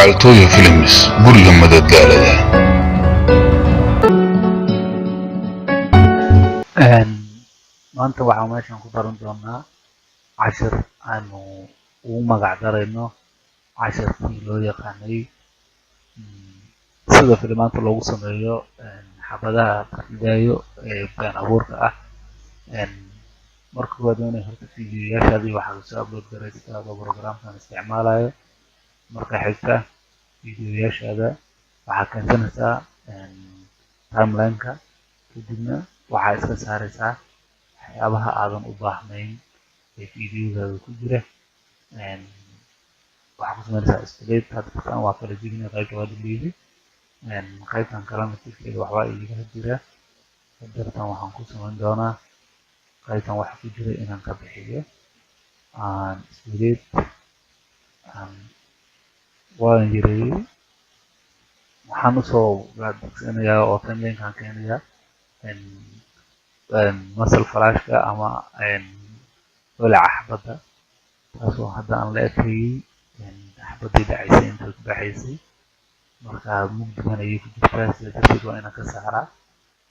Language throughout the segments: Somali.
gacaltooyo films guriga madadaalada. maanta waxaan meeshan ku baran doonaa cashir aanu ugu magac darayno cashirkii loo yaqaanay sida filimaanta loogu sameeyo xabadaha hidaayo ee been abuurka ah. marka koowaad waa inay horta fiidiyoyaashaadii waxaad soo upload garaysataa adoo programkan isticmaalayo. marka xigta fiidiyoyaashaada waxaad keensanaysaa timeline-ka, kadibna waxaad iska saaraysaa waxyaabaha aadan u baahnayn ee fiidiyogaaga ku jira. waxaad ku samaynaysaa split. hadda waa kala jebinaya, qaybta waa deleted, qaybtan kalena tifkeeda waxbaa iiga jira. hadeertan waxaan ku samayn doonaa qaybtan waxa ku jira inaan ka bixiyo split waan yareeyey. waxaan usoo gaadsiinayaa oo timeline-kan keenayaa muscle flashka ama walaca xabadda, taasoo hadda aan la ekeeyey xabaddii dhacaysay inta ku dhaxaysay. marka mugdigan ayay ku jirtaa, sida darteed waa inaan ka saaraa.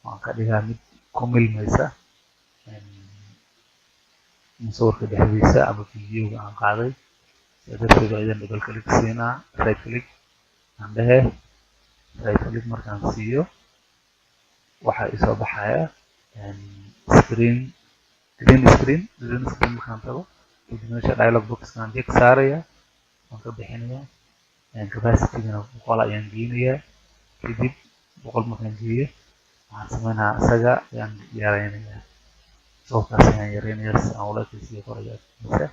waan ka dhigaa mid ku milmaysa musawirka dhexdiisa ama fiidiyoga aan qaaday. sida darteed waa idan double click siinaa, right click aan dhehe, right click markaan siiyo waxaa isoo baxaya green screen markaan tago, kadib meesha dialog boxkaan jeeg saaraya, waan ka bixinaya. capacity-gana 100 ayaan geynayaa. kadib 100 markaan geeyo waxaan samaynayaa isaga ayaan yareynayaa, sababtaas ayaan yareynayaa si aan ula ekaysiiyo qoriga afkiisa.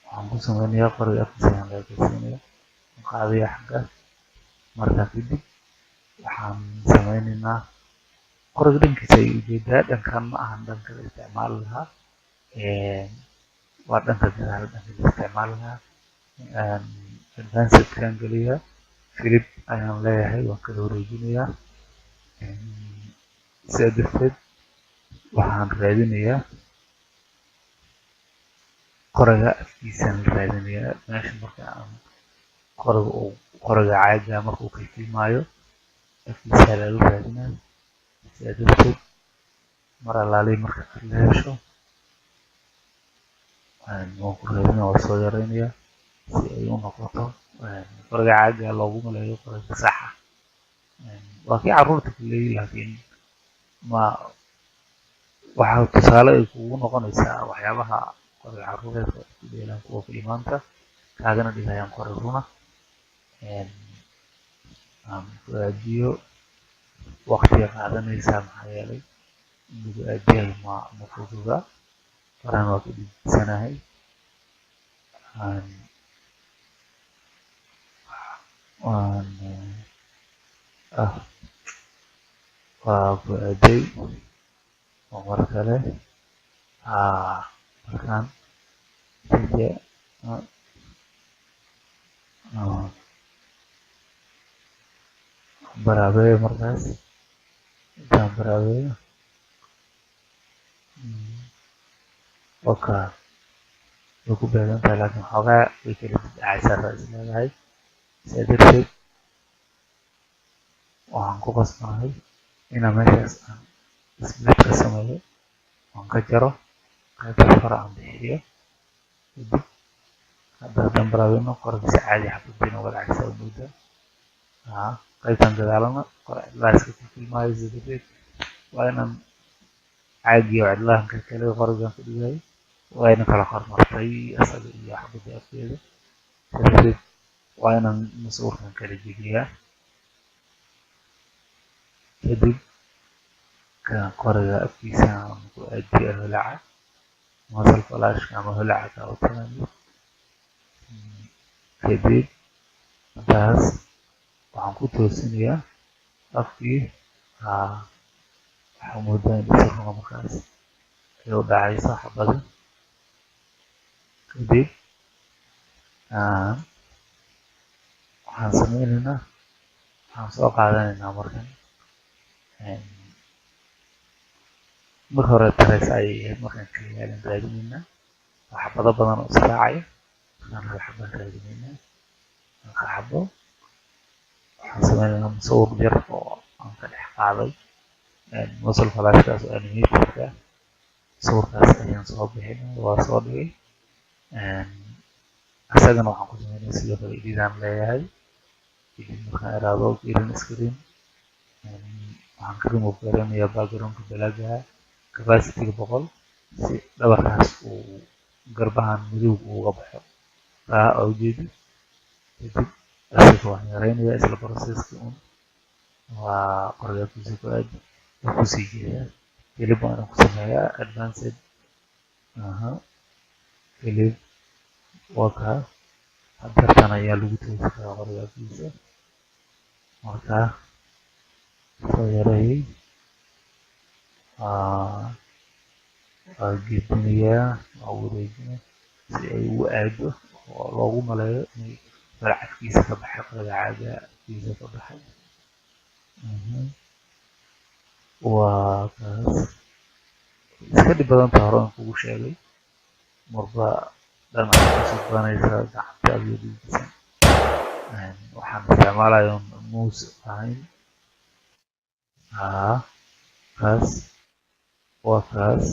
waxaan ku sameynayaa qoriga afkiisa ayaan la ekaysiinaya, waan qaadaya xaggaas. markaa kadib waxaan sameynaynaa qoriga dhankiisa ay ujeedaa, dhankan ma ahan dhanka la isticmaali lahaa, waa dhanka gadaal, dhanka la isticmaali lahaa. advancedkan geliya, flip ayaan leeyahay, waan kala wareejinayaa. sidaa darteed waxaan raadinayaa qoriga afkiisaan la raadinayaa. meesha marka aan qoriga caaga markuu kayfiimaayo afkiisa laga raadinayo. sidaa darteed mar alaalihi marka aad la hesho waan ku raadinaya, waa soo yareynaya si ay u noqoto qoriga caaga loogu maleeyo qoriga saxa. waa kii caruurta ku leeyahay, laakiin waxaa tusaale ay kugu noqonaysaa waxyaabaha qoriga caruureedka isku dheelaan kuwa filimaanta kaagana dhigayaan qori runa. aan raadiyo waqtiga qaadanaysaa maxaa yeelay lagu aadiyahay ma fududa. faraan waa ka dhiibsanahay. waa ku aaday oo mar kale markaan baraabeeyo, markaas intaan baraabeeyo way ku beegan tahay, laakiin xoogaa way kala dhacaysaa is leedahay. sidaa darteed waxaan ku qasbanahay inaan meeshaas aan split ka sameeyo, waan ka jaro qaybta hore aan bixiyo. kadib haddaan baraabeyno qorigiisa caadi xabadiina wada cagsa u moodaa. qaybtan gadaalana qori cidlaha iska filmaayo. sida darteed waa inaan caagiyo cidlahan ka kale qorigan ku dhigayo waa ina kala hormartay asaga iyo xabadda afkeeda. sida darteed waa inaan musawirkan kala jebiyaa. kadib kan qoriga afkiisa aan ku aadiyo holaca muscle flashka ama holaca ka u taqaano. kadib intaas waxaan ku toosinayaa afkii. waxaa moodaa in si runa markaas ay u dhacayso xabada. kadib waxaan sameynaynaa, waxaan soo qaadanaynaa markan marka hore tareys ayay ahayd, markaan kaliya ayaan raadinaynaa. xabado badan oo israacaya aan hal xabaan raadinaynaa halka xabo waxaan sameynaynaa musawir yar oo aan ka dhex qaaday muscle flashkaas oo animatorka sawirkaas ayaan soo bixinay waa soo dhigay asagana waxaan ku sameynay sidoo kale edidaan leeyahay edit markaan iraado green screen waxaan ka remove garanayaa backgroundka balaaga capacityga 100 si dhabarkaas uu garbahan midowga uga baxo taa oo jeedi kadib asiga waan yareynayaa isla processki waa qoraalkiisa ku aad waa kusii jeedaa kelib waan ku sameeyaa advanced kelib waka hadartan ayaa lagu toosi karaa qoraalkiisa markaa soo yareeyay waa geedinayaa waa wareejina si ay ugu aado oo loogu maleeyo inay farcadkiisa ka baxay qorada caaga kiisa ka baxay waa kaas iska dhib badan tahay hore kugu sheegay marba dhanaca kusoo badanaysa gacanta awoodiisa waxaan isticmaalayaa mouse ahayn kaas waa kaas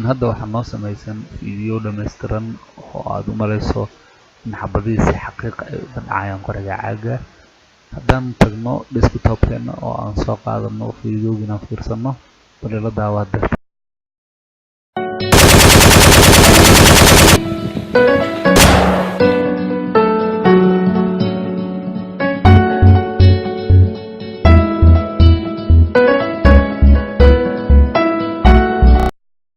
hadda waxaa noo samaysan video dhammaystiran oo aad u malayso in xabadihiisi xaqiiqa ay u dhancayaan qoriga caaga haddaan tagno desktopkeena oo aan soo qaadano videogiina fiirsano bal ila daawaad